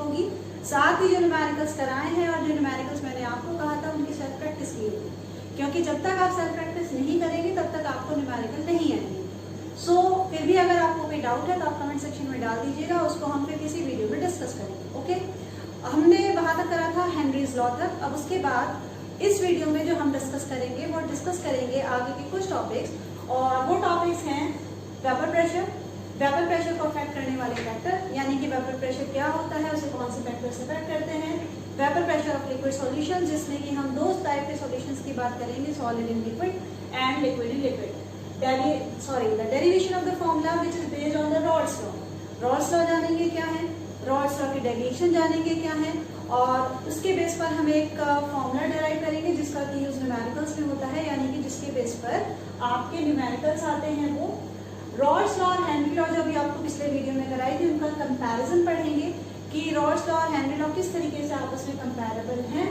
होगी, साथ ही जो न्यूमेरिकल्स कराए हैं और जो न्यूमेरिकल्स मैंने आपको कहा था उनकी सेल्फ प्रैक्टिस की होगी, क्योंकि जब तक आप सेल्फ प्रैक्टिस नहीं करेंगे तब तक आपको न्यूमेरिकल नहीं आएंगे। सो फिर भी अगर आपको कोई डाउट है तो आप कमेंट सेक्शन में डाल दीजिएगा, उसको हम फिर किसी वीडियो में डिस्कस करेंगे। ओके, हमने वहां तक करा था हेनरीज लॉ तक। अब उसके बाद इस वीडियो में जो हम डिस्कस करेंगे वो डिस्कस करेंगे आगे के कुछ टॉपिक्स, और वो टॉपिक्स हैं वेपर प्रेशर, वेपर प्रेशर को अफेक्ट करने वाले फैक्टर, यानी कि वेपर प्रेशर क्या होता है, उसे कौन से फैक्टर्स अफेक्ट करते हैं, vapour pressure of liquid solution, जिसमें कि हम दो टाइप के सॉल्यूशंस की बात करेंगे, solid in liquid and liquid in liquid. The derivation of the formula which is based on the Raoult's law. Rawls law जानेंगे क्या है, रॉल्स लॉ की डेरिवेशन जानेंगे क्या है, और उसके बेस पर हम एक फॉर्मूला डिराइव करेंगे जिसका कि यूज न्यूमेरिकल्स में होता है, यानी कि जिसके बेस पर आपके न्यूमेरिकल्स आते हैं वो रॉल्स लॉ और हेनरी लॉ जो भी आपको पिछले वीडियो में कराई थी उनका कंपैरिजन पढ़ेंगे कि रॉल्स लॉ और हेनरी लॉ किस तरीके से आपस में कंपैरेबल हैं,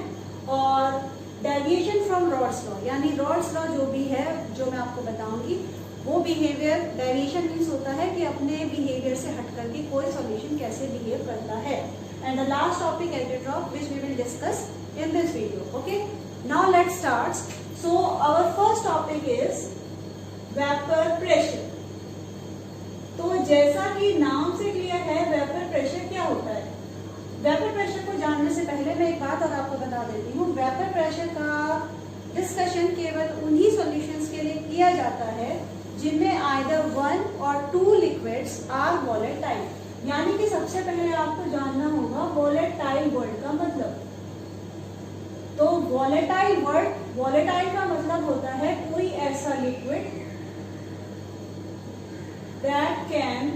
और डेविएशन फ्रॉम रॉल्स लॉ, यानी रॉल्स लॉ जो भी है जो मैं आपको बताऊंगी वो बिहेवियर, डेविएशन मीन्स होता है कि अपने बिहेवियर से हट करके कोई सॉल्यूशन कैसे बिहेव करता है। And the last topic algebra which we will discuss in this video. Okay, now let's start. So our first topic is vapour pressure. तो जैसा कि नाम से क्लियर है वेपर प्रेशर क्या होता है। वेपर प्रेशर को जानने से पहले मैं एक बात और आपको बता देती हूँ, वेपर प्रेशर का डिस्कशन केवल उन्हीं सॉल्यूशंस के लिए किया जाता है जिनमें आइदर 1 और 2 लिक्विड्स आर वॉलेटाइल, यानी कि सबसे पहले आपको जानना होगा वॉलेटाइल वर्ड का मतलब। तो वॉलेटाइल वर्ड, वॉलेटाइल का मतलब होता है कोई ऐसा liquid that can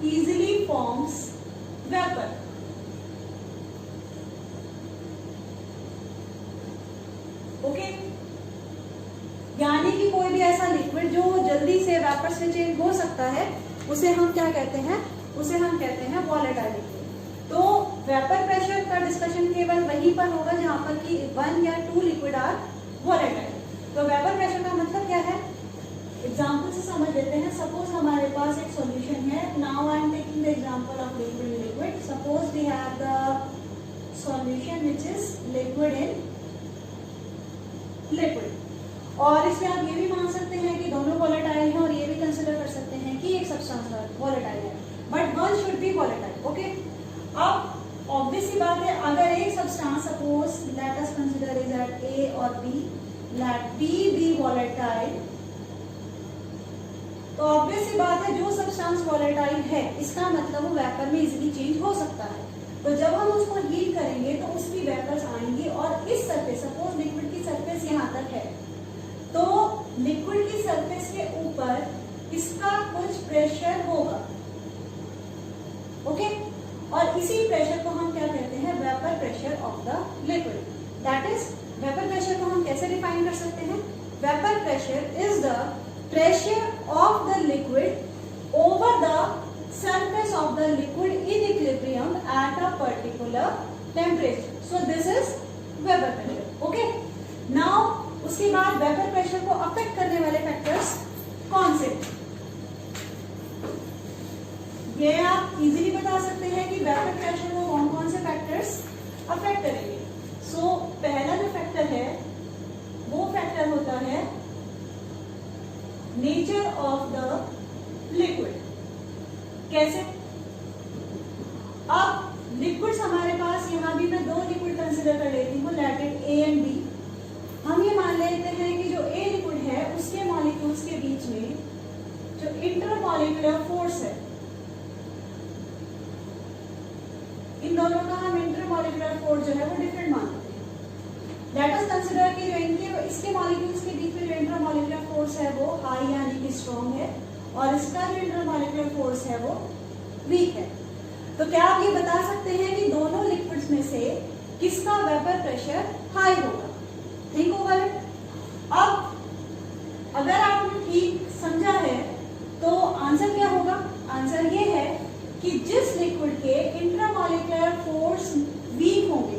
easily forms vapor। Okay, यानी कि कोई भी ऐसा लिक्विड जो जल्दी से वेपर से चेंज हो सकता है उसे हम क्या कहते हैं, उसे हम कहते हैं वॉलेटाइल लिक्विड। तो वेपर प्रेशर का डिस्कशन केवल वहीं पर होगा जहां पर कि 1 या 2 लिक्विड आर वॉलेटाइल। तो वेपर प्रेशर का मतलब क्या है, एग्जाम्पल से समझ लेते हैं। सपोज हमारे पास एक सॉल्यूशन है, now I am taking the example of liquid in liquid. Suppose we have the solution which is liquid in liquid, और इसमें आप ये भी मान सकते हैं कि दोनों वॉलेटाइल हैं और ये भी कंसिडर कर सकते हैं कि एक सब्सटेंस वॉलेटाइल है, but one should be volatile. Okay, अब ऑब्वियस सी बात है, अगर एक substance suppose let us consider is at a और B, let B be volatile, तो ऑब्वियस सी बात है जो सब्सटेंस वॉलेटाइल है इसका मतलब वो वेपर में इजीली चेंज हो सकता है। तो जब हम उसको हीट करेंगे तो उसकी वेपर्स आएंगी, और इस सरफेस, सपोज लिक्विड की सरफेस यहाँ तक है, तो लिक्विड की सरफेस के ऊपर इसका कुछ प्रेशर होगा। ओके, और इसी प्रेशर को हम क्या कहते हैं, vapour pressure of the liquid. That is, vapour pressure को हम कैसे डिफाइन कर सकते हैं, vapour pressure is the pressure of the liquid over the surface of the liquid in equilibrium at a particular temperature. So this is Weber pressure. Okay. Now उसके बाद Weber pressure को affect करने वाले factors कौन से, ये आप easily बता सकते हैं कि Weber pressure को कौन कौन से फैक्टर्स अफेक्ट करेंगे। So पहला जो फैक्टर है वो फैक्टर होता है नेचर ऑफ द लिक्विड। कैसे, अब लिक्विड्स हमारे पास, यहाँ भी मैं 2 लिक्विड कंसिडर कर लेती हूँ, let it A and B. हम ये मान लेते हैं कि जो ए लिक्विड है उसके मॉलिक्यूल्स के बीच में जो इंटरमॉलिक्यूलर फोर्स है, इन दोनों का हम इंटरमॉलिक्यूलर फोर्स जो है वो डिफरेंट मानते हैं। लेट अस कंसीडर कि जो इनके इसके मॉलिक्यूल्स के बीच में जो इंटरमॉलिक्यूलर फोर्स है वो हाई यानी कि स्ट्रॉन्ग है, और इसका जो इंटरमॉलिक्यूलर फोर्स है वो वीक है। तो क्या आप ये बता सकते हैं कि दोनों लिक्विड्स में से किसका वेपर प्रेशर हाई होगा? ठीक होगा। अब अगर आपने ठीक समझा है तो आंसर क्या होगा, आंसर ये है कि जिस लिक्विड के इंट्रामॉलिक्यूलर फोर्स वीक होंगे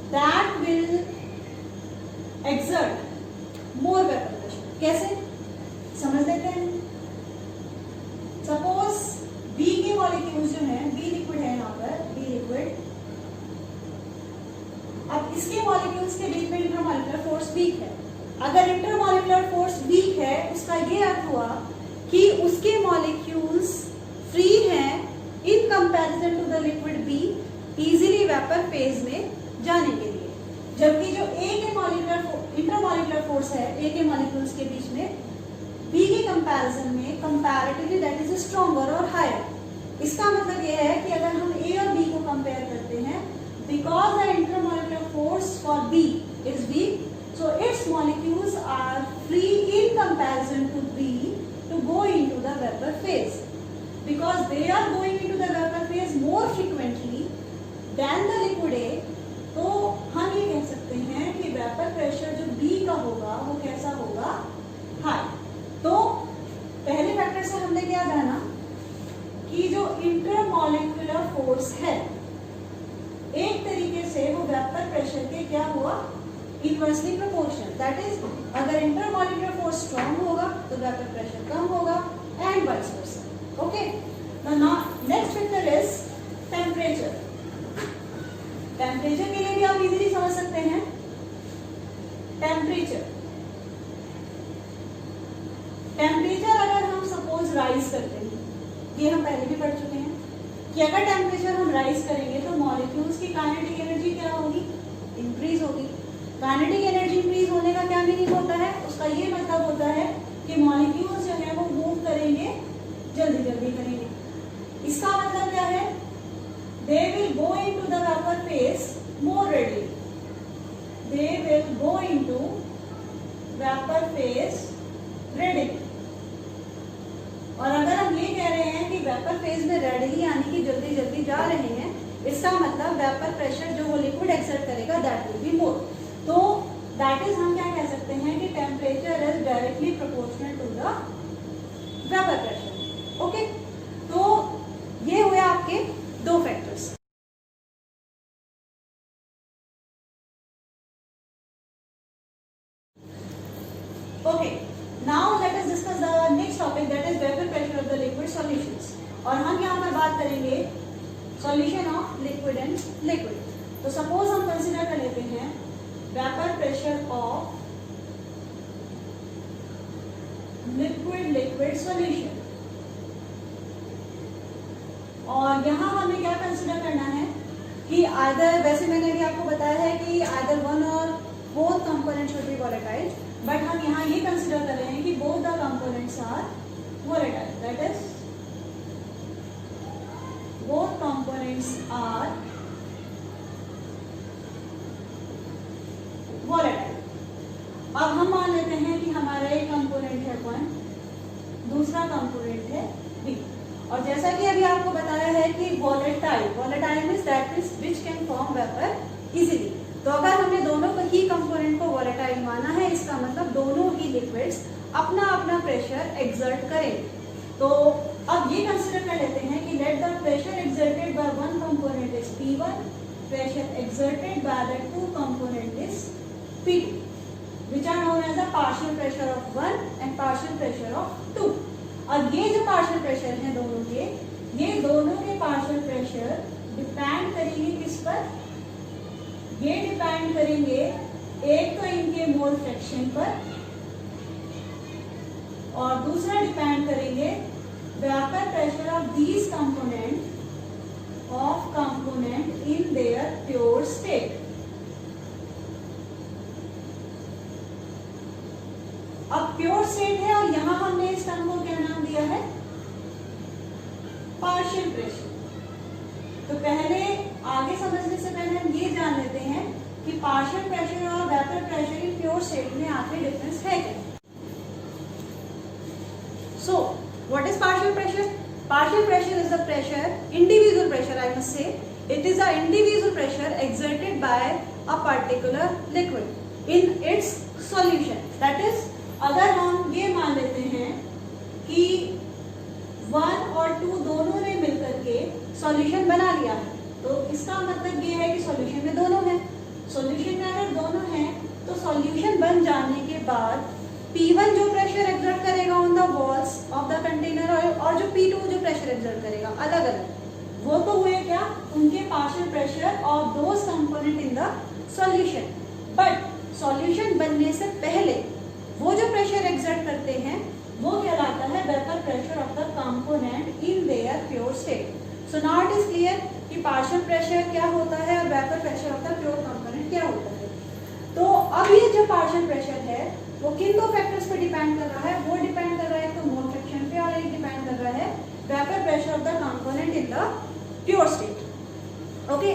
that will exert more vapor pressure। कैसे समझ लेते हैं। सपोज बी के मॉलिक्यूल्स जो हैं, बी लिक्विड है यहाँ पर, बी लिक्विड इसके मॉलिक्यूल्स के बीच में इंटरमॉलिक्यूलर फोर्स वीक है। अगर इंटरमॉलिक्यूलर फोर्स वीक है उसका ये अर्थ हुआ कि उसके मॉलिक्यूल्स फ्री हैं in comparison to the liquid B easily vapour phase में जाने के लिए, जबकि जो ए के इंटरमॉलिक्यूलर फोर्स है ए के मॉलिक्यूल्स के बीच में बी के कंपैरिजन में कंपैरेटिवली दैट इज स्ट्रॉन्गर और हायर। इसका मतलब यह है कि अगर हम ए और बी को कंपेयर करते हैं, because the intermolecular force for B is weak, so its molecules are free in comparison to B to go into the vapor phase, because they are going into the vapor phase more frequently than the liquid A। तो हम ये कह सकते हैं कि vapour pressure जो B का होगा वो कैसा होगा, हाई। तो पहले फैक्टर से हमने क्या जाना कि जो इंटरमॉलिक्यूलर फोर्स है एक तरीके से वो वेपर प्रेशर के क्या हुआ, इनवर्सली प्रोपोर्शनल। दैट इज अगर इंटरमॉलिक्यूलर फोर्स स्ट्रॉन्ग होगा तो वेपर प्रेशर कम होगा and vice versa. Okay, now next factor is temperature. Temperature के लिए भी आप इजीली समझ सकते हैं। टेम्परेचर अगर हम सपोज राइज करते हैं, ये हम पहले भी पढ़ चुके हैं कि अगर टेम्परेचर हम राइज करेंगे तो मॉलिक्यूल्स की काइनेटिक एनर्जी क्या होगी, इंक्रीज होगी। काइनेटिक एनर्जी इंक्रीज होने का क्या मीनिंग होता है, उसका ये मतलब होता है कि मॉलिक्यूल्स जो है वो मूव करेंगे, जल्दी जल्दी करेंगे। इसका मतलब क्या है, they will go into the vapour phase more readily, they will go into vapour phase readily. और अगर हम ये कह रहे हैं कि वेपर फेज में रेडिली यानी कि जल्दी जल्दी जा रहे हैं, इसका मतलब वेपर प्रेशर जो वो लिक्विड एक्सर्ट करेगा दैट विल बी मोर। तो दैट इज हम क्या कह सकते हैं कि temperature is directly proportional to the vapour pressure. Okay, तो ये हुए आपके दो factors. Okay, now let us discuss the next topic that is vapour pressure of the liquid solutions. और हम यहाँ पर बात करेंगे solution of liquid and liquid. तो सपोज हम कंसीडर कर लेते हैं vapour pressure of liquid solution, और यहां हमें क्या कंसीडर करना है कि आइदर, वैसे मैंने भी आपको बताया है कि either one or both component should be volatile, but हम यहाँ ये कंसीडर कर रहे हैं कि both the components are volatile, that is both components are volatile. अब हम मान लेते हैं कि हमारा एक कंपोनेंट है 1, दूसरा कंपोनेंट है B, और जैसा कि अभी आपको बताया है कि volatile means that which can form vapour easily. तो अगर हमने दोनों ही कंपोनेंट को वोलेटाइल माना है, इसका मतलब दोनों ही लिक्विड्स अपना अपना प्रेशर एक्सर्ट करेंगे। तो अब ये कंसीडर कर लेते हैं कि let the pressure exerted by one component is P1, pressure exerted by the two component is P2, which are known as the partial pressure of 1 and partial pressure of 2। अब ये जो partial pressure है दोनों के, ये दोनों के partial pressure depend करेंगे किस पर, ये डिपेंड करेंगे एक तो इनके मोल फ्रैक्शन पर और दूसरा डिपेंड करेंगे vapour pressure of these component in their pure state. अब प्योर स्टेट है और यहां हमने इस टर्म को क्या नाम दिया है, पार्शियल प्रेशर। तो पहले आगे समझने से पहले हम ये जान लेते हैं कि पार्शियल प्रेशर और vapour pressure in pure state में आखिर डिफरेंस है क्या। So what is partial pressure? Partial pressure is the pressure, individual pressure I must say, it is the individual pressure exerted by a particular liquid in its solution. That is अगर हम ये मान लेते हैं कि 1 और 2 दोनों ने मिलकर के सॉल्यूशन बना लिया है, तो इसका मतलब ये है कि सॉल्यूशन में दोनों हैं। सॉल्यूशन में अगर दोनों हैं तो सॉल्यूशन बन जाने के बाद P1 जो प्रेशर एक्सर्ट करेगा on the walls of the container और जो P2 जो प्रेशर एक्सर्ट करेगा अलग अलग, वो तो हुए क्या, उनके partial pressure of those component in the solution. But solution बनने से पहले वो जो प्रेशर एक्सर्ट करते हैं वो कहलाता है vapour pressure of the component in their pure state. So now it is clear कि पार्शियल प्रेशर क्या होता है और vapour pressure of the pure component क्या होता है। तो अब ये जो पार्शियल प्रेशर है वो किन दो फैक्टर्स पे डिपेंड कर रहा है? वो डिपेंड कर रहा है एक तो मोल फ्रैक्शन पे और एक डिपेंड कर रहा है vapour pressure of the component in the pure state. Okay,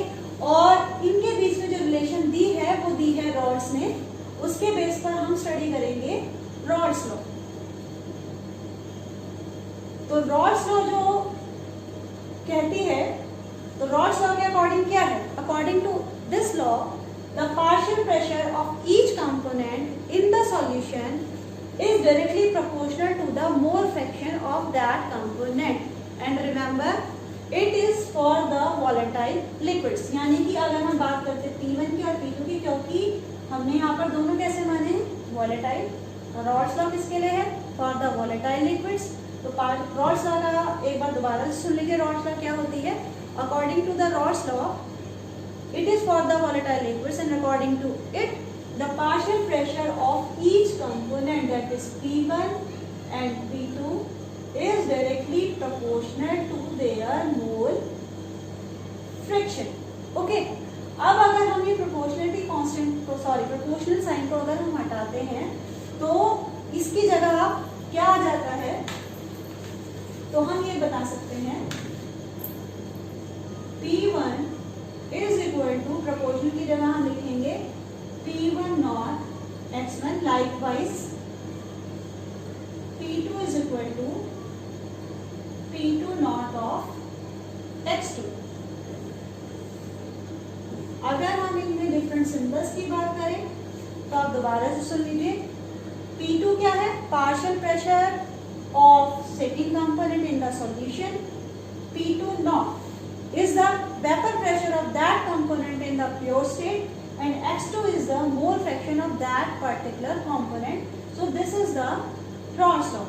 और इनके बीच में जो रिलेशन दी है वो दी है रॉड्स ने। उसके बेस पर हम स्टडी करेंगे रॉड्स लॉ। तो रॉड्स लॉ जो कहती है, तो रॉड्स लॉ के अकॉर्डिंग क्या है? According to this law the partial pressure of each component in the solution is directly proportional to the mole fraction of that component, and remember it is for the volatile liquids। यानी कि अगर हम बात करते P1 की और P2 की, क्योंकि हमने यहाँ पर दोनों कैसे माने हैं? volatile। रॉड्स लॉ किसके लिए है? for the volatile liquids। तो रॉड्स लॉ का एक बार दोबारा सुन लीजिए, रॉड्स लॉ क्या होती है? According to the Raoult's law it is for the volatile liquids, and according to it the partial pressure of each component, that is P1 and P2, is directly proportional to their mole friction। okay, अब अगर हम ये proportionality constant को proportional sign को अगर हम हटाते हैं तो इसकी जगह क्या आ जाता है? तो हम ये बता सकते हैं P1 is equal to proportional की जगह हम लिखेंगे P1 naught x1, likewise P2 is equal to P2 naught of x2। अगर हम इनमें डिफरेंट सिंबल्स की बात करें तो आप दोबारा से सुन लीजिए। P2 क्या है? Partial pressure of setting component in the solution. P2 not is the vapor pressure of that component in the pure state, and x2 is the mole fraction of that particular component। so this is the Raws law।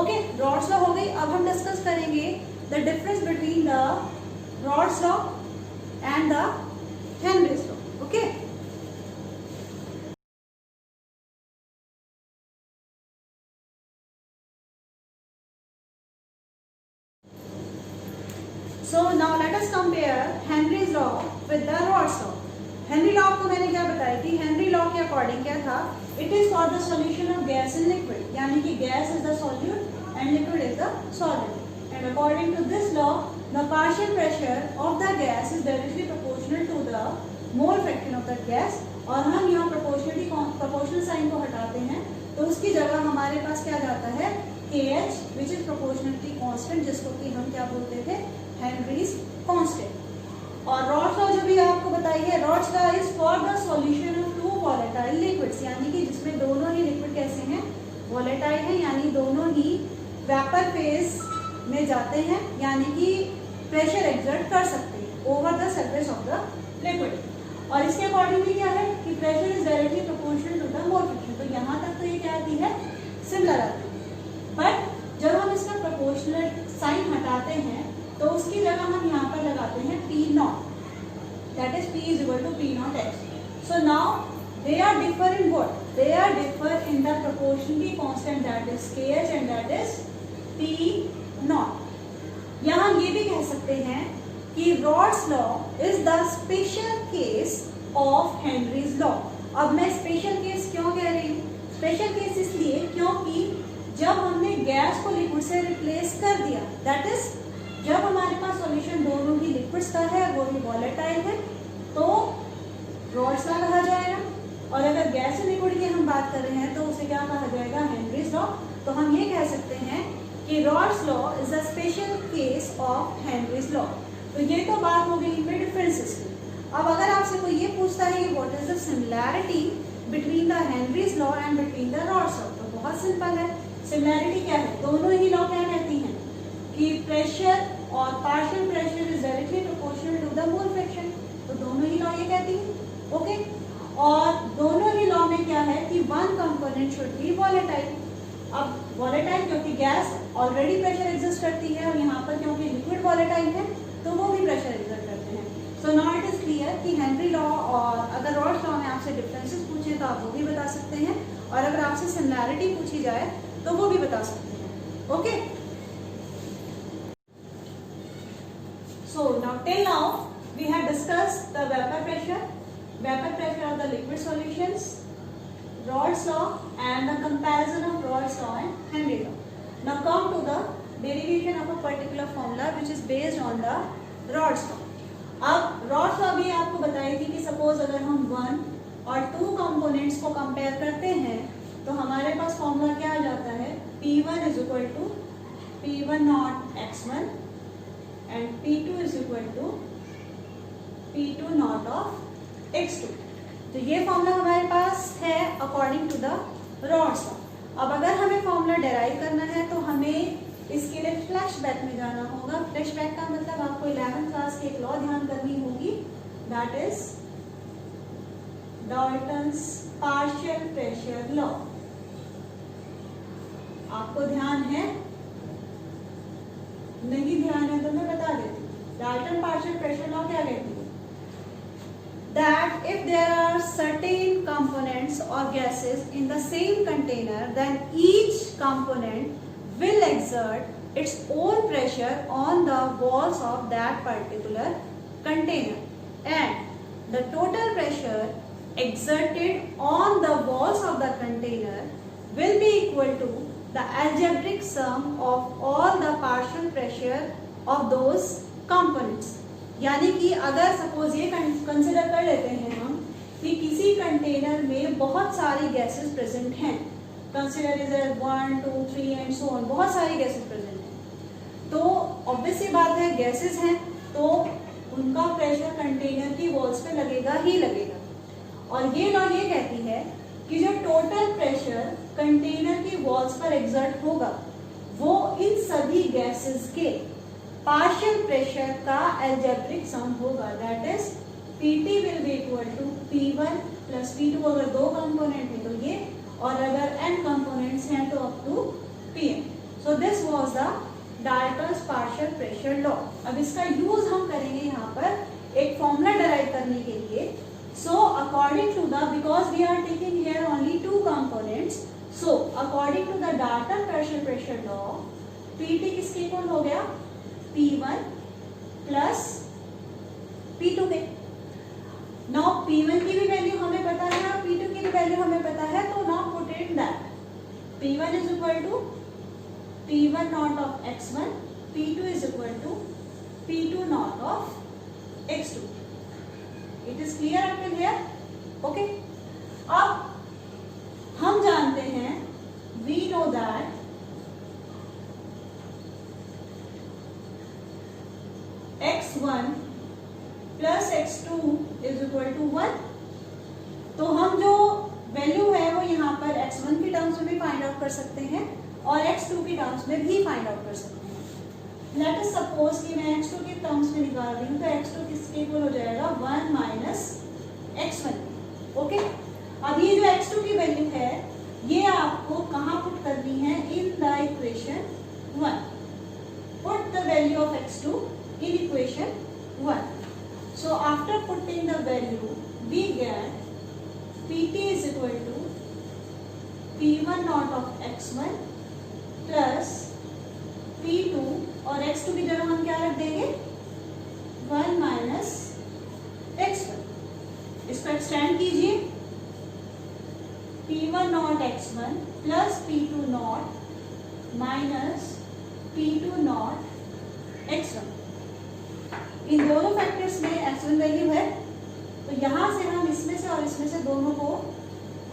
okay, Raws law हो गई। अब हम discuss करेंगे the difference between the Raws law and the Henry's law। okay, so now let us compare Henry's law with the Raws law। Henry law को मैंने क्या बताई थी? हेनरी लॉ के अकॉर्डिंग क्या था? It is for the solution of gas in liquid, यानी कि gas is the solute and liquid is the solvent. And according to this law the partial pressure of the gas is directly proportional to the mole fraction of the gas. और हम यहाँ proportional sign को हटाते हैं तो उसकी जगह हमारे पास क्या जाता है? KH which is proportionality constant, जिसको कि हम क्या बोलते थे? Henry's constant. और रॉड्स लॉ जो भी आपको बताई है, Raoult's law is for the solution of two volatile liquids, यानी कि जिसमें दोनों ही लिक्विड कैसे हैं? वॉलेटाइल हैं, यानी दोनों ही वेपर फेज में जाते हैं, यानी कि प्रेशर एक्सर्ट कर सकते हैं over the surface of the liquid. और इसके अकॉर्डिंगली क्या है कि pressure is directly proportional to the mole fraction. तो यहाँ तक तो ये क्या आती है? सिमिलर आती है। बट जब हम इसका प्रोपोर्शनल साइन हटाते हैं तो उसकी जगह हम यहाँ पर लगाते हैं P naught, that is P is equal to P naught x। So now they are differ in what? They are differ in the proportionality constant, that is KH and that is P naught. यहाँ ये भी कह सकते हैं कि Raoult's law is the special case of Henry's law. अब मैं special case क्यों कह रही हूँ? स्पेशल केस इसलिए क्योंकि जब हमने गैस को लिक्विड से रिप्लेस कर दिया, दैट इज जब हमारे पास सॉल्यूशन दोनों ही लिक्विड्स का है, वो भी वॉलेटाइल है, तो रॉड्स लॉ कहा जाएगा। और अगर गैस से लिक्विड की हम बात कर रहे हैं तो उसे क्या कहा जाएगा? Henry's law. तो हम ये कह सकते हैं कि Raoult's law is a special case of Henry's law. तो ये तो बात हो गई इनमें डिफरेंसेस की। अब अगर आपसे कोई ये पूछता है कि what is the similarity between the Henry's law and between the Raoult's law, तो बहुत सिंपल है। सिमिलैरिटी क्या है? दोनों ही लॉ क्या कहती हैं कि प्रेशर और partial pressure is directly proportional to the mole fraction. तो दोनों ही लॉ ये कहती हैं। ओके, और दोनों ही लॉ में क्या है कि one component should be volatile. अब वॉलेटाइल क्योंकि गैस ऑलरेडी प्रेशर एग्जिस्ट करती है और यहाँ पर क्योंकि लिक्विड वॉलेटाइल है तो वो भी प्रेशर एग्जर्ट करते हैं। So now it is clear कि हेनरी लॉ और अगर रॉल्स लॉ में आपसे डिफरेंसेस पूछे तो आप वो भी बता सकते हैं, और अगर आपसे सिमिलैरिटी पूछी जाए तो वो भी बता सकते हैं। Okay, so now till now we have discussed the vapour pressure of the liquid solutions, Raoult's law and the comparison of Raoult's law and Henry law. Now come to the derivation of a particular formula which is based on the Raoult's law. अब Raoult's law भी आपको बताई थी कि suppose अगर हम 1 और 2 components को कंपेयर करते हैं तो हमारे पास फॉर्मूला क्या आ जाता है, P1 is equal to P1 naught x1 and P2 is equal to P2 naught of x2. तो ये फॉर्मूला हमारे पास है according to the Raoult's law. अब अगर हमें फॉर्मूला डेराइव करना है तो हमें इसके लिए फ्लैशबैक में जाना होगा। फ्लैशबैक का मतलब आपको 11th क्लास की एक लॉ ध्यान करनी होगी, that is Dalton's partial pressure law. आपको ध्यान है? नहीं ध्यान है तो मैं बता देती हूँ। डाल्टन पार्शियल प्रेशर लॉ क्या कहती है? That if there are certain components or gases in the same container, then each component will exert its own pressure on the walls of that particular container, and the total pressure exerted on the walls of the container will be equal to the algebraic sum of all the partial pressure of those components. यानी कि अगर suppose ये consider कर लेते हैं हम कि किसी कंटेनर में बहुत सारी गैसेस प्रेजेंट हैं, consider is 1 2 3 and so on, बहुत सारी गैसेस प्रेजेंट हैं, तो ऑब्वियस सी बात है गैसेस हैं तो उनका प्रेशर कंटेनर की वॉल्स पे लगेगा ही लगेगा। और ये लॉ ये कहती है कि जो टोटल प्रेशर कंटेनर की वॉल्स पर एग्जर्ट होगा वो इन सभी गैसेस के पार्शियल प्रेशर का एल्जेब्रिक सम होगा, that is Pt will be equal to P1 plus P2 अगर 2 कंपोनेंट है तो ये, और अगर n कंपोनेंट्स हैं तो up to Pn। So this was the Dalton's partial pressure law. अब इसका यूज हम करेंगे यहाँ पर एक फॉर्मूला डेराइव करने के लिए। So according to the, because we are taking here only 2 components, so according to the Dalton partial pressure law Pt किसके इक्वल हो गया? P1 प्लस P2 के। नाउ P1 की भी वैल्यू हमें पता है और P2 की भी वैल्यू हमें पता है, तो now put it that P1 is equal to P1 naught of x1, P2 is equal to P2 naught of x2। It is clear up till here? Okay, अब हम जानते हैं, we know that x1 plus x2 is equal to 1। तो हम जो value है वो यहाँ पर x1 की टर्म्स में भी फाइंड आउट कर सकते हैं और x2 की टर्म्स में भी फाइंड आउट कर सकते हैं। लेट अस सपोज कि मैं x2 की टर्म्स में निकाल रही हूँ तो x2 किसके इक्वल हो जाएगा? 1 माइनस x1। ओके, अब ये जो x2 की वैल्यू है ये आपको कहाँ पुट करनी है? In the equation 1। Put the value of x2 in equation 1. So after putting the value we get Pt is equal to P1 naught of x1 plus P2 और x2 की जगह हम क्या रख देंगे? 1 माइनस x1। इसको एक्सटेंड कीजिए, P1 naught x1 plus P2 naught minus P2 naught x1। इन दोनों फैक्टर्स में x1 वैल्यू है तो यहां से हम इसमें से और इसमें से दोनों को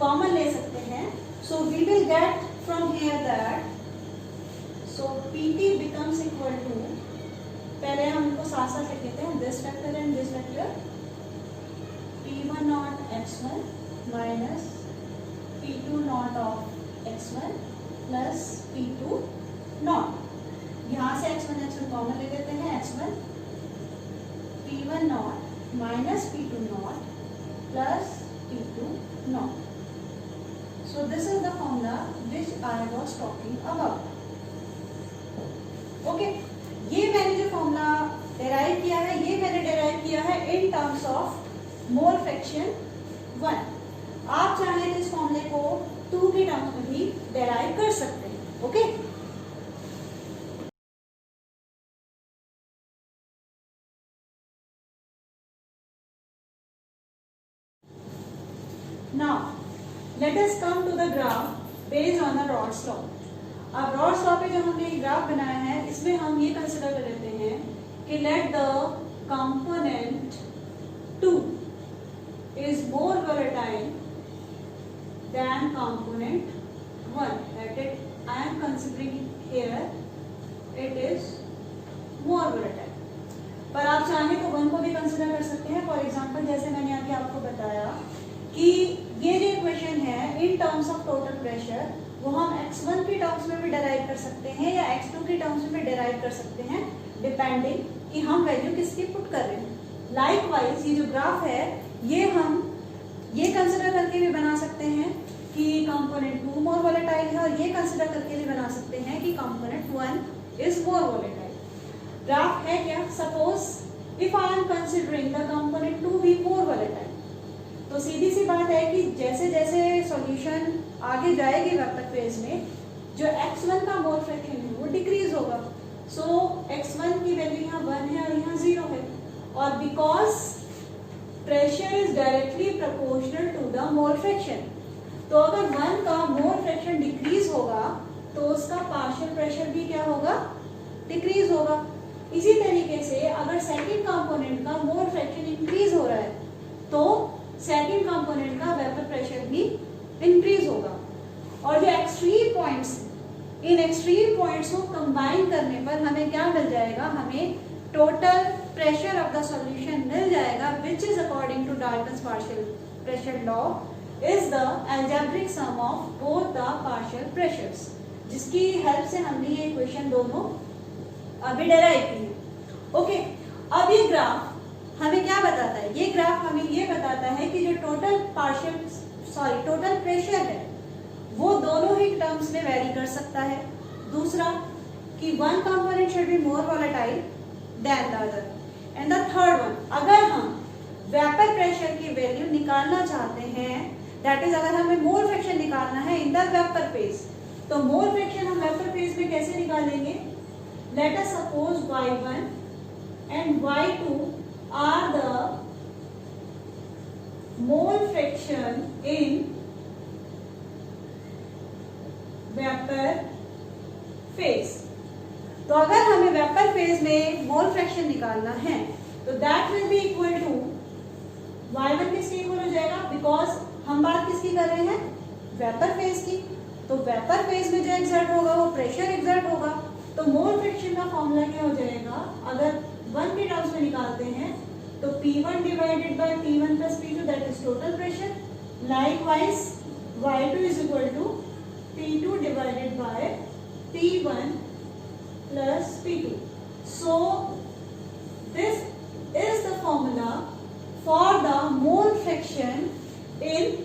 कॉमन ले सकते हैं। So we will get from here that, so Pt becomes equal to, पहले हम इनको साथ साथ लिख लेते हैं, this factor and this factor, P1 naught x1 minus P2 naught of x1 plus P2 naught. यहाँ से x1 कॉमन ले लेते हैं, x1 P1 naught minus P2 naught plus P2 naught. So this is the formula which I was talking about. Okay, ये मैंने जो formula derive किया है ये मैंने डेराइव किया है in terms of mole fraction 1। आप चाहें तो इस फॉर्मूले को 2 के टर्म्स में भी डेराइव कर सकते हैं। Okay, now let us come to the graph based on the Raoult's law. अब रॉड्स लॉ पे जो हमने एक ग्राफ बनाया है, इसमें हम ये कंसिडर कर लेते हैं कि let the component 2 is more volatile than component 1, that it I am considering here it is more volatile। पर आप चाहें तो 1 को भी कंसिडर कर सकते हैं। फॉर एग्जांपल जैसे मैंने अभी आपको बताया कि ये जो इक्वेशन है in terms of total pressure, वो हम x1 की टर्म्स में भी डेराइव कर सकते हैं या x2 की टर्म्स में भी डेराइव कर सकते हैं, डिपेंडिंग कि हम वैल्यू किसकी पुट कर रहे हैं। लाइकवाइज ये जो ग्राफ है ये हम ये कंसिडर करके भी बना सकते हैं कि कंपोनेंट 2 मोर वोलेटाइल है, और ये कंसिडर करके भी बना सकते हैं कि component 1 is more volatile. Graph है क्या, suppose if I am considering the component 2 B more volatile, तो सीधी सी बात है कि जैसे जैसे सॉल्यूशन आगे जाएगी वेपर फेज में, जो x1 का मोल फ्रैक्शन है वो डिक्रीज होगा। सो x1 की वैल्यू यहाँ 1 है और यहाँ 0 है, और because pressure is directly proportional to the mole fraction, तो अगर 1 का मोल फ्रैक्शन डिक्रीज होगा तो उसका पार्शियल प्रेशर भी क्या होगा, डिक्रीज होगा। इसी तरीके से अगर सेकंड कंपोनेंट का मोल फ्रैक्शन इंक्रीज हो रहा है तो सेकंड कंपोनेंट का वेपर प्रेशर भी इंक्रीज होगा। और जो extreme points, in extreme points को कंबाइन करने पर हमें क्या मिल जाएगा, हमें total pressure of the solution मिल जाएगा, which is according to Dalton's partial pressure law is the algebraic sum of both the partial pressures, जिसकी हेल्प से हमने ये इक्वेशन दोनों अभी डेराइव की है। ओके, अब ये ग्राफ हमें क्या बताता है, ये ग्राफ हमें ये बताता है कि जो टोटल प्रेशर है वो दोनों ही टर्म्स में वेरी कर सकता है। दूसरा कि one component should be more volatile than the other, and the third one, अगर हम वेपर प्रेशर की वैल्यू निकालना चाहते हैं, दैट इज अगर हमें मोल फ्रैक्शन निकालना है इन द वेपर फेज, तो मोल फ्रैक्शन हम वेपर फेज में कैसे निकालेंगे, late us suppose y1 and y2 are the mole fraction in vapour phase. तो अगर हमें वेपर फेज में मोल फ्रैक्शन निकालना है तो that will be equal to y1 किसके इक्वल हो जाएगा, बिकॉज हम बात किसकी कर रहे हैं, वेपर फेज की। तो वेपर फेज में जो एक्सर्ट होगा वो प्रेशर एक्सर्ट होगा, तो मोल फ्रैक्शन का फॉर्मूला क्या हो जाएगा, अगर 1 के टर्म्स में निकालते हैं तो P1 divided by P1 plus P2 that is total pressure. Likewise y2 is equal to P2 divided by P1 plus P2. So this is the formula for the mole fraction in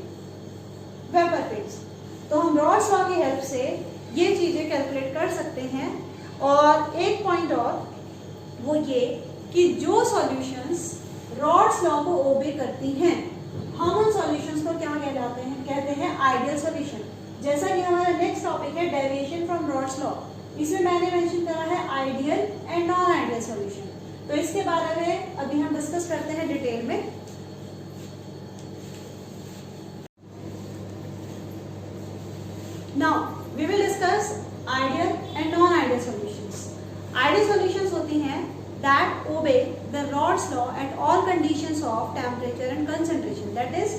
vapour phase. तो हम rods law की help से ये चीजें calculate कर सकते हैं। और एक पॉइंट और वो ये कि जो सॉल्यूशंस रॉड्स लॉ को ओबे करती हैं, हम उन सॉल्यूशंस को क्या कहलाते हैं, कहते हैं आइडियल सॉल्यूशन। जैसा कि हमारा नेक्स्ट टॉपिक है डेविएशन फ्रॉम रॉड्स लॉ, इसमें मैंने मेंशन करा है ideal and non ideal solution. तो इसके बारे में अभी हम डिस्कस करते हैं डिटेल में। Now we will discuss ideal and non ideal solutions. Ideal solutions होती हैं that obey the Raoult's law at all conditions of temperature and concentration. That is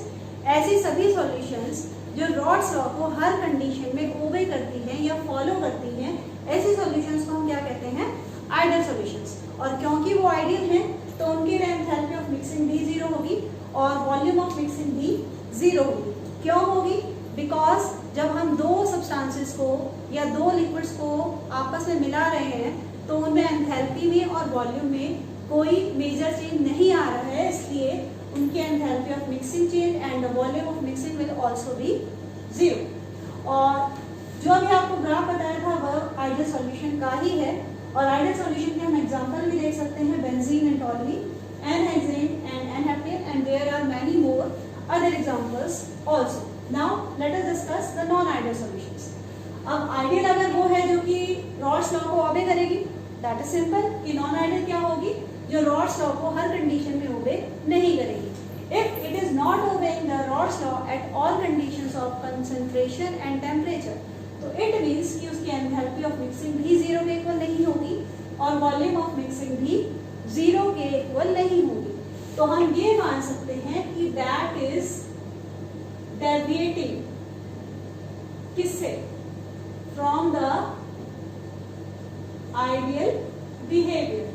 ऐसी सभी सॉल्यूशंस जो रॉड्स लॉ को हर कंडीशन में ओबे करती हैं या फॉलो करती हैं, ऐसी सॉल्यूशंस को हम क्या कहते हैं, आइडियल सॉल्यूशंस। और क्योंकि वो आइडियल हैं तो उनकी एंथैल्पी ऑफ मिक्सिंग भी 0 होगी और वॉल्यूम ऑफ मिक्सिंग भी 0 होगी। क्यों होगी, बिकॉज जब हम दो सब्सटेंसेस को या दो लिक्विड्स को आपस में मिला रहे हैं तो उनमें एंथैल्पी में और वॉल्यूम में कोई मेजर चेंज नहीं आ रहा है, इसलिए उनकी enthalpy of mixing change and the volume of mixing will also be 0। और जो अभी आपको ग्राफ बताया था वह आइडियल सॉल्यूशन का ही है। और आइडियल सॉल्यूशन के हम एग्जांपल भी देख सकते हैं, benzene and toluene, n hexane and n heptane, and there are other examples also. Now let us discuss the non-ideal solutions. अब आइडियल अगर वो है जो कि रॉड्स लॉ को ओबे करेगी, दैट इज सिंपल कि नॉन आइडियल क्या होगी, जो रॉड्स लॉ को हर कंडीशन में ओबे नहीं करेगी. If it is not obeying the Raoult's law at all conditions of concentration and temperature, तो इट मीन्स कि उसकी एंथैल्पी ऑफ मिक्सिंग भी जीरो के इक्वल नहीं होगी और वॉल्यूम ऑफ मिक्सिंग भी जीरो के इक्वल नहीं होगी. तो हम ये मान सकते हैं कि दैट इज डेविएटिंग किससे, फ्रॉम द आइडियल बिहेवियर.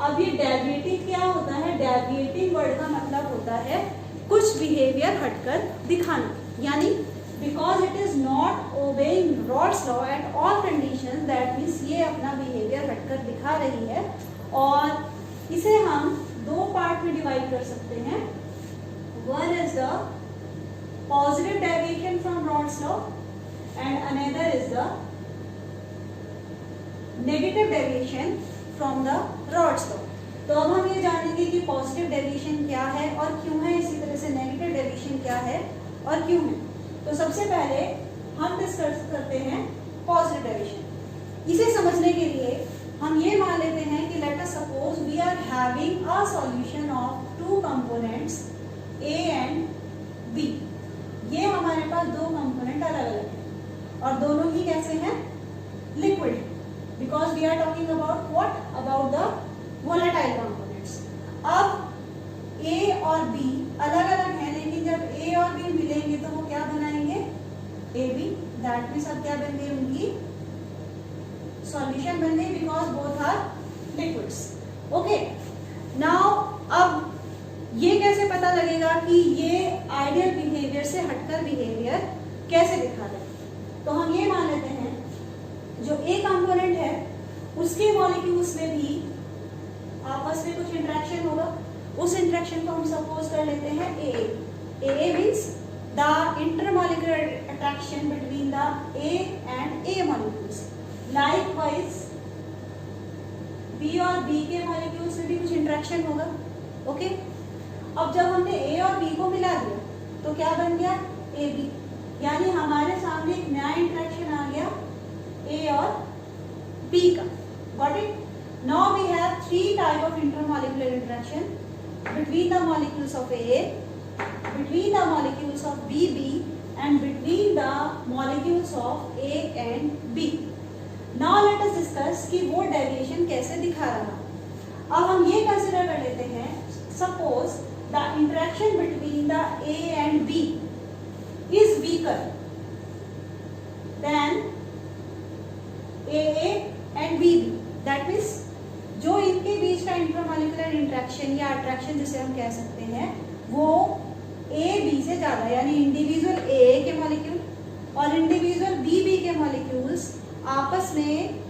अब ये डेविएटिंग क्या होता है, डेविएटिंग वर्ड का मतलब होता है कुछ बिहेवियर हटकर दिखाना, यानी because it is not obeying rods law at all conditions, that means ये अपना बिहेवियर हटकर दिखा रही है. और इसे हम दो पार्ट में डिवाइड कर सकते हैं. One is the positive deviation from rods law and another is the negative deviation from the Rod's law. तो अब हम ये जानेंगे कि पॉजिटिव डेविएशन क्या है और क्यों है, इसी तरह से नेगेटिव डेविएशन क्या है और क्यों है. तो सबसे पहले हम डिस्कस करते हैं पॉजिटिव डेविएशन. इसे समझने के लिए हम ये मान लेते हैं कि let us suppose we are having a solution of two components A and B. ये हमारे पास दो कंपोनेंट अलग अलग हैं और दोनों ही कैसे हैं, liquid, because we are talking about what, about the volatile components. अब A और B अलग अलग हैं, लेकिन जब A और B मिलेंगे तो वो क्या बनाएंगे, AB. दैट मीन्स अब क्या बन गई, उनकी सॉल्यूशन बन गई, because both are liquids. Okay, now अब ये कैसे पता लगेगा कि ये आइडियल बिहेवियर से हटकर बिहेवियर कैसे दिखा रहे हैं. तो हम ये मान लेते हैं जो A कंपोनेंट है उसके मॉलिक्यूल्स में भी आपस में कुछ इंटरेक्शन होगा. उस इंटरेक्शन को हम सपोज कर लेते हैं AA means the intermolecular attraction between the A and A molecules. Likewise B और B के मॉलिक्यूल्स में भी कुछ इंटरेक्शन होगा. ओके, अब जब हमने A और B को मिला दिया तो क्या बन गया, AB. यानी हमारे सामने एक नया इंटरेक्शन आ गया A और B का. Got it. Now we have three type of intermolecular interaction between the molecules of A, between the molecules of BB and between the molecules of A and B. Now let us discuss कि वो deviation कैसे दिखा रहा. अब हम ये consider कर लेते हैं, suppose the interaction between the A and B is weaker than AA and BB. That means जो इनके बीच का इंटरमॉलिक्यूलर इंटरेक्शन या अट्रैक्शन जिसे हम कह सकते हैं वो AB से ज्यादा, यानी इंडिविजुअल AA के मॉलिक्यूल और इंडिविजुअल BB के मॉलिक्यूल्स आपस में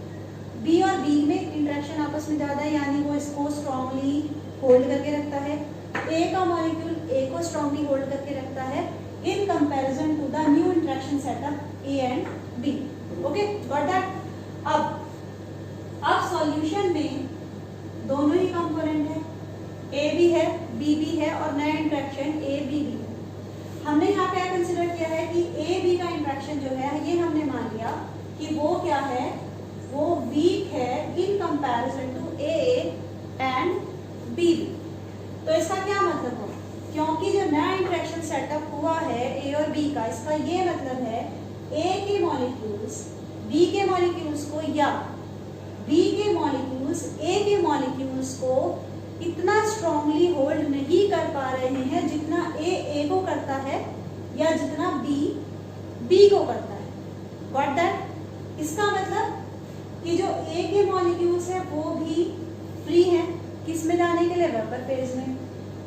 B और B में इंटरेक्शन आपस में ज्यादा है, यानी वो इसको स्ट्रांगली होल्ड करके रखता है. A का मॉलिक्यूल A को स्ट्रांगली होल्ड करके रखता है in comparison to the new interaction setup A and B. Okay, got that? अब सॉल्यूशन में दोनों ही कंपोनेंट है, A भी है B भी है और नया इंटरेक्शन A B भी है. हमने यहाँ क्या कंसिडर किया है कि A B का इंटरेक्शन जो है ये हमने मान लिया कि वो क्या है, वो वीक है in comparison to A and B. तो इसका क्या मतलब होगा, क्योंकि जो नया इंटरेक्शन सेटअप हुआ है A और B का, इसका ये मतलब है A के मॉलिक्यूल्स B के मॉलिक्यूल्स को या B के मॉलिक्यूल्स A के मॉलिक्यूल्स को इतना स्ट्रांगली होल्ड नहीं कर पा रहे हैं जितना A को करता है या जितना B को करता है. Got that. इसका मतलब कि जो A के मॉलिक्यूल्स है वो भी फ्री हैं किस में जाने के लिए, वेपर फेज में,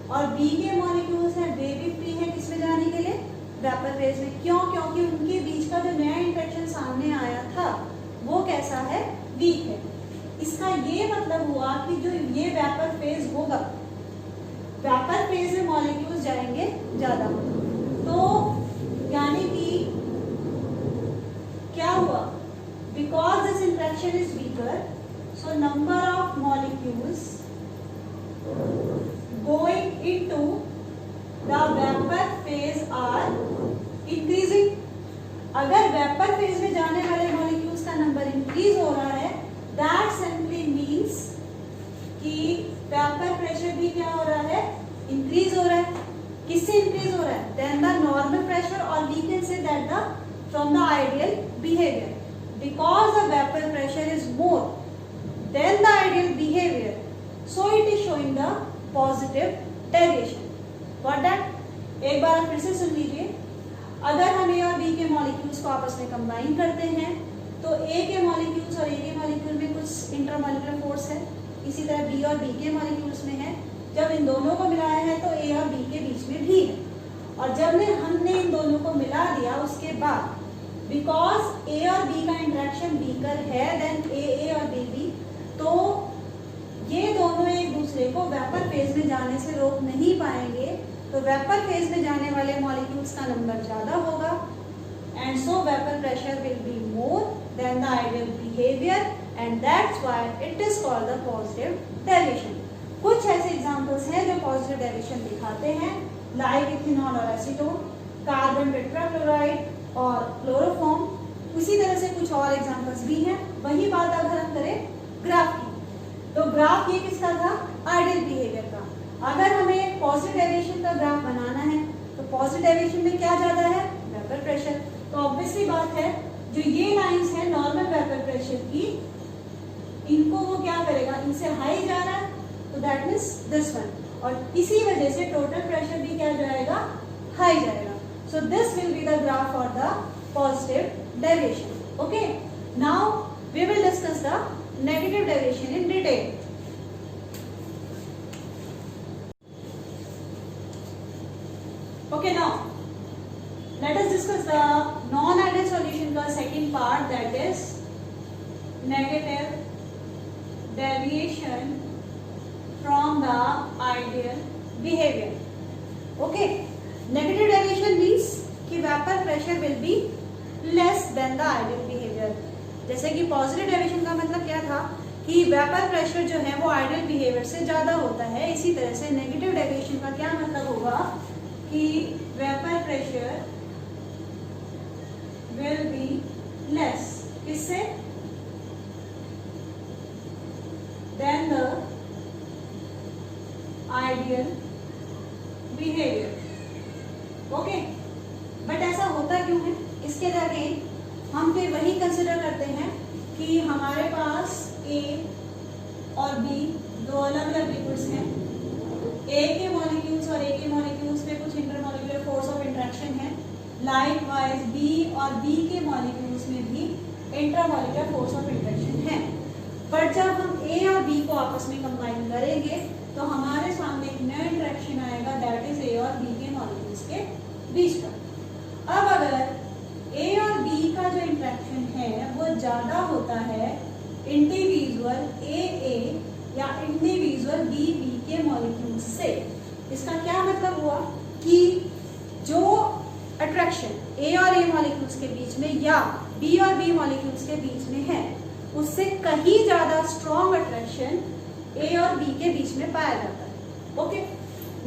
और B के मॉलिक्यूल्स हैं वे भी फ्री हैं किस में जाने के लिए, वेपर फेज में. क्यों, क्योंकि उनके बीच का जो नया इंटरेक्शन सामने आया था वो कैसा है, वीक है. इसका ये मतलब हुआ कि जो ये वेपर फेज होगा, वेपर फेज में मॉलिक्यूल्स जाएंगे ज्यादा. तो यानी कि क्या हुआ, because this interaction is weaker, so number of molecules going into the vapor अगर वेपर फेज में जाने वाले मॉलिक्यूल्स का नंबर इंक्रीज हो रहा है, दैट सिंपली मींस कि वेपर प्रेशर भी क्या हो रहा है, इंक्रीज हो रहा है। किससे इंक्रीज हो रहा है? देन द नॉर्मल प्रेशर, और we can say that the from the ideal behaviour, because the vapour pressure is more than the ideal behaviour, so it is showing the positive deviation. What that? एक बार फिर से सुन लीजिए। अगर हम ए और B के मॉलिक्यूल्स को आपस में कंबाइन करते हैं तो ए के मॉलिक्यूल्स और ए के मॉलिक्यूल में कुछ इंटरमॉलिक्यूलर फोर्स है, इसी तरह बी और बी के मॉलिक्यूल्स में है। जब इन दोनों को मिलाया है तो ए और बी के बीच में भी है, और जब हमने इन दोनों को मिला दिया उसके बाद बिकॉज ए और बी का इंटरेक्शन वीकर है देन ए और बी, तो ये दोनों एक दूसरे को वेपर फेज में जाने से रोक नहीं पाएंगे, तो वेपर फेज में जाने वाले मॉलिक्यूल्स का नंबर ज्यादा होगा, and so vapour pressure will be more than the ideal behaviour, and that's why it is called the positive deviation. कुछ ऐसे एग्जांपल्स हैं जो पॉजिटिव डेविएशन दिखाते हैं, लाइक इथेनॉल और एसीटोन, कार्बन टेट्राक्लोराइड और क्लोरोफॉर्म। उसी तरह से कुछ और एग्जांपल्स भी हैं। वही बात अगर हम करें ग्राफ की, तो ग्राफ ये किसका था? आइडियल बिहेवियर का। अगर हमें पॉजिटिव डेविएशन का ग्राफ बनाना है तो पॉजिटिव डेविएशन में क्या ज्यादा है? Vapour pressure. तो ऑब्वियसली बात है जो ये लाइंस है नॉर्मल वेपर प्रेशर की, इनको वो क्या करेगा? इनसे हाई जा रहा है, तो दैट मीन्स दिस वन, और इसी वजह से टोटल प्रेशर भी क्या जाएगा? हाई जाएगा। So this will be the graph for the positive deviation. Okay, now we will discuss the negative deviation in detail. Okay, now let us discuss the non-ideal solution का second part, that is negative deviation from the ideal behavior. Okay, negative deviation means कि vapor pressure will be less than the ideal behavior. जैसे कि positive deviation का मतलब क्या था कि vapour pressure जो है वो आइडियल बिहेवियर से ज्यादा होता है, इसी तरह से नेगेटिव डेविएशन का क्या मतलब होगा कि vapour pressure will be less, किससे? Then the ideal behaviour. Okay, but ऐसा होता क्यों है? इसके अगेन हम फिर वही कंसिडर करते हैं कि हमारे पास ए और बी दो अलग अलग लिक्विड्स हैं। ए के मॉलिक्यूल्स और ए के मॉलिक्यूल्स में कुछ इंटरमॉलिक्यूलर फोर्स ऑफ इंटरेक्शन है, लाइक वाइज बी और बी के मॉलिक्यूल्स में भी इंटरमॉलिक्यूलर फोर्स ऑफ इंटरेक्शन है। पर जब हम ए और बी को आपस में कंबाइन करेंगे तो हमारे सामने एक नया इंटरेक्शन आएगा, दैट इज ए और बी के मॉलिक्यूल्स के बीच का। अब अगर ए और बी का जो इंटरेक्शन है वो ज्यादा होता है इंडिविजुअल ए या इंडिविजुअल बी के मॉलिक्यूल्स से, इसका क्या मतलब हुआ कि जो अट्रैक्शन ए और ए मॉलिक्यूल्स के बीच में या बी और बी मॉलिक्यूल्स के बीच में है, उससे कहीं ज्यादा स्ट्रॉन्ग अट्रैक्शन ए और बी के बीच में पाया जाता है। ओके,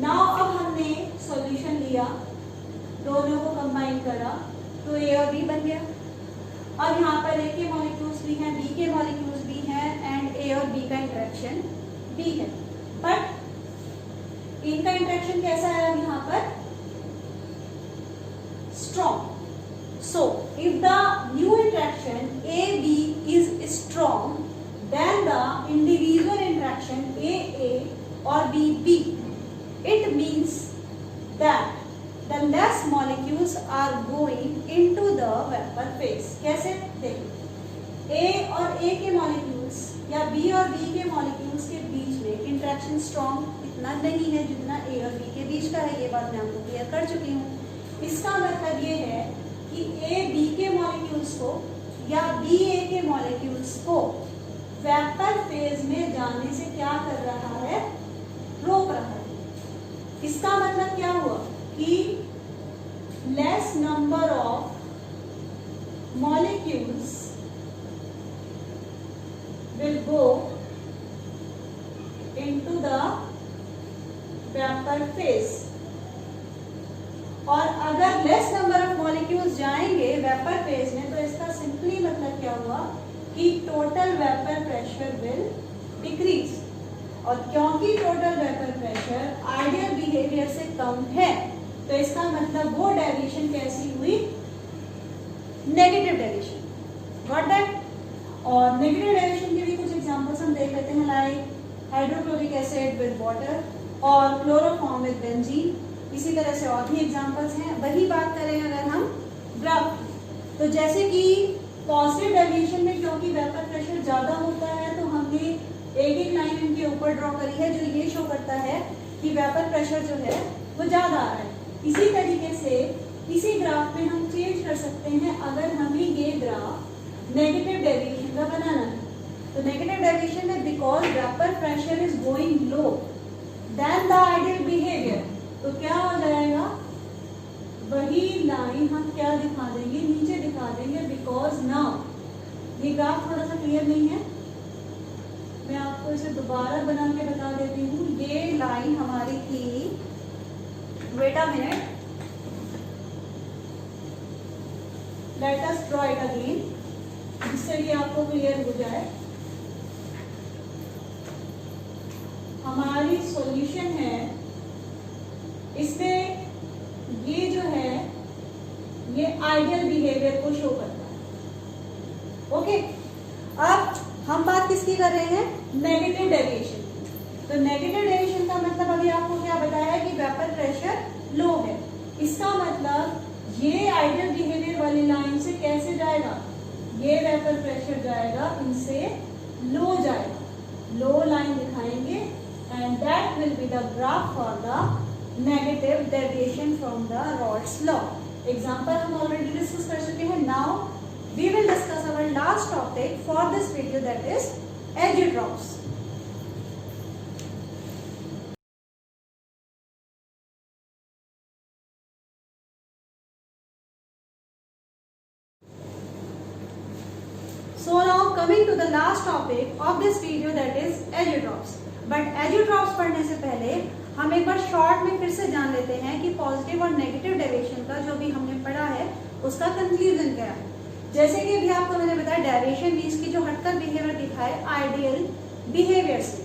नाउ अब हमने सॉल्यूशन लिया, दोनों को कंबाइन करा तो ए और बी बन गया। अब यहाँ पर ए के मॉलिक्यूल्स भी हैं, बी के मॉलिक्यूल्स भी हैं, एंड ए और बी का इंटरेक्शन भी है, बट इनका इंटरेक्शन कैसा है अब यहाँ पर? Strong. So if the new interaction A B is strong then the individual interaction A और B B, it means that the less molecules are going into the vapor phase. कैसे? देखिए, A और A के molecules या B और B के molecules के बीच में इंटरेक्शन स्ट्रॉन्ग इतना नहीं है जितना A और B के बीच का है, ये बात मैं आपको क्लियर कर चुकी हूँ। इसका मतलब ये है कि A B के मॉलिक्यूल्स को या B A के मॉलिक्यूल्स को वेपर फेज में जाने से क्या कर रहा है? रोक रहा है। इसका मतलब क्या हुआ कि less number of molecules will go into the vapor phase, और अगर less number of molecules molecules जाएंगे वेपर फेज में, तो इसका सिंपली मतलब क्या हुआ कि total vapour pressure will decrease. और क्योंकि total vapour pressure ideal behaviour से कम है, तो इसका मतलब वो डेविएशन कैसी हुई, नेगेटिव डेविएशन। Got that? और नेगेटिव डेविएशन के भी कुछ एग्जांपल्स हम देख लेते हैं, like hydrochloric acid with water और क्लोरोफॉर्म विद बेंजीन। इसी तरह से और भी एग्जांपल्स हैं। वही बात करें अगर हम ग्राफ, तो जैसे कि पॉजिटिव डेविएशन में क्योंकि वेपर प्रेशर ज्यादा होता है, तो हमने एक एक लाइन इनके ऊपर ड्रॉ करी है जो ये शो करता है कि वेपर प्रेशर जो है वो ज्यादा आ रहा है। इसी तरीके से इसी ग्राफ में हम चेंज कर सकते हैं, अगर हमें ये ग्राफ नेगेटिव डेविएशन का बनाना है, तो नेगेटिव डेविएशन में because vapour pressure is going low than the ideal behaviour, तो क्या हो जाएगा, वही लाइन हम क्या दिखा देंगे, नीचे दिखा देंगे। बिकॉज नाउ ये ग्राफ थोड़ा सा क्लियर नहीं है, मैं आपको इसे दोबारा बना के बता देती हूँ। ये लाइन हमारी थी, wait a minute, let us draw it again, जिससे ये आपको क्लियर हो जाए। हमारी सॉल्यूशन है, इसमें ये जो है ये आइडियल बिहेवियर को शो करता है। ओके, अब हम बात किसकी कर रहे हैं, नेगेटिव डेविएशन। तो नेगेटिव डेविएशन का मतलब अभी आपको क्या बताया कि वेपर प्रेशर लो है। इसका मतलब ये आइडियल बिहेवियर वाली लाइन से कैसे जाएगा, ये वेपर प्रेशर जाएगा, इनसे लो जाएगा, लो लाइन दिखाएंगे, and that will be the graph for the negative deviation from the Raoult's law. Example हम ऑलरेडी डिस्कस कर चुके हैं। Now we will discuss our last topic for this video, that is azeotrophs. So now coming to the last topic of this video, that is azeotrophs. But azeotrophs पढ़ने से पहले हम एक बार short में फिर से जान लेते हैं कि पॉजिटिव और नेगेटिव डेविएशन का जो भी हमने पढ़ा है उसका कंक्लूजन क्या है। जैसे कि अभी आपको मैंने बताया, डेविएशन मींस की जो हटकर बिहेवियर दिखाए आइडियल बिहेवियर से।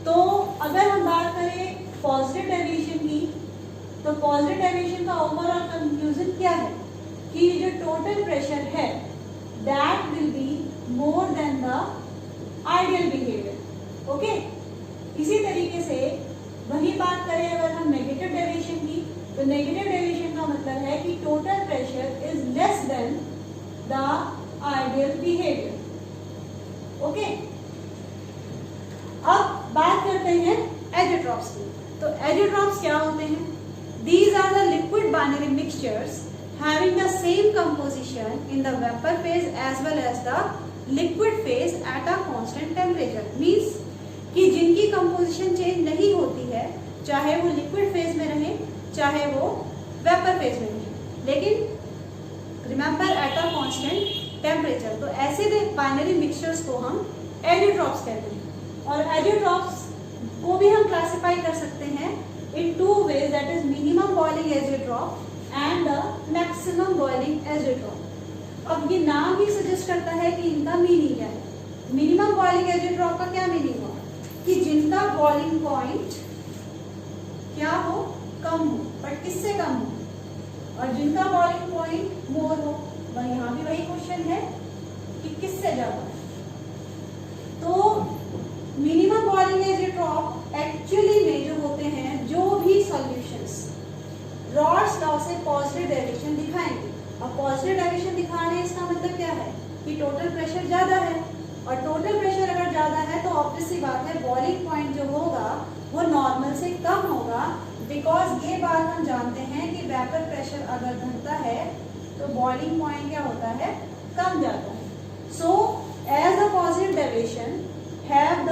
तो अगर हम बात करें पॉजिटिव डेविएशन की, तो पॉजिटिव डेविएशन का ओवरऑल कंक्लूजन क्या है कि जो टोटल प्रेशर है that will be more than the ideal behaviour. Okay, इसी तरीके से वही बात करें अगर हम नेगेटिव डेविएशन की, तो नेगेटिव डेविएशन का मतलब है कि total pressure is less than the ideal behavior. Okay? अब बात करते हैं azeotrophs की। तो azeotrophs क्या होते हैं? These are the liquid binary mixtures having the same composition in the vapor phase as well as the liquid phase at a constant temperature. Means कि जिनकी composition change नहीं होती है, चाहे वो liquid phase में रहे, चाहे वो vapor phase में रहे, लेकिन remember at a constant temperature. तो ऐसे बाइनरी मिक्सचर्स को हम एजियोट्रॉप्स कहते हैं। और एजियोट्रॉप्स को भी हम क्लासिफाई कर सकते हैं in two ways, that is minimum boiling azeotrope and the maximum boiling azeotrope. अब ये नाम ही सजेस्ट करता है कि इनका मीनिंग क्या है। मिनिमम बॉइलिंग एजियोट्रॉप का क्या मीनिंग हो कि जिनका बॉइलिंग पॉइंट क्या हो, कम हो, बट किससे कम हो, और जिनका बॉइलिंग पॉइंट मोर हो। वह यहाँ भी वही क्वेश्चन है कि किससे ज्यादा। तो मिनिमम बॉइलिंग एजियोट्रॉप एक्चुअली में जो होते हैं, जो भी सॉल्यूशंस रॉड्स लॉ से पॉजिटिव डेविएशन दिखाएंगे। अब पॉजिटिव डेविएशन दिखाने इसका मतलब क्या है कि टोटल प्रेशर ज्यादा है, और टोटल प्रेशर अगर ज्यादा है तो ऑब्वियस सी बात है बॉइलिंग पॉइंट जो होगा वो नॉर्मल से कम होगा। बिकॉज ये बात हम जानते हैं कि वेपर प्रेशर अगर बढ़ता है तो बॉइलिंग पॉइंट क्या होता है, कम जाता है। So as the positive deviation have the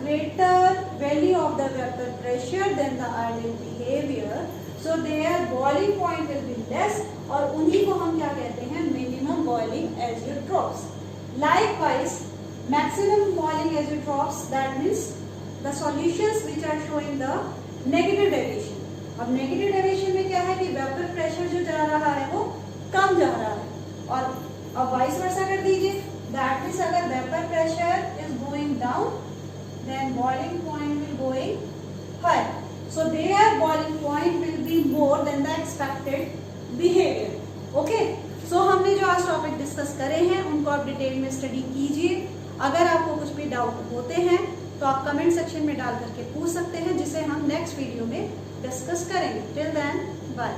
greater value of the vapour pressure than the ideal behaviour, so there boiling point will be less, और उन्हीं को हम क्या कहते हैं, minimum boiling azeotropes. Likewise maximum boiling azeotropes, that means the solutions which are showing the negative deviation. अब negative deviation में क्या है कि वेपर प्रेशर जो जा रहा है वो कम जा रहा है। और अब वाइस वर्सा कर दीजिए, दैट मीन्स अगर vapour pressure is going down then boiling point will going higher, so there boiling point will be more than the expected behaviour. Okay, so हमने जो आज टॉपिक डिस्कस करे हैं उनको आप डिटेल में स्टडी कीजिए। अगर आपको कुछ भी डाउट होते हैं तो आप कमेंट सेक्शन में डाल करके पूछ सकते हैं, जिसे हम नेक्स्ट वीडियो में डिस्कस करेंगे। Till then bye.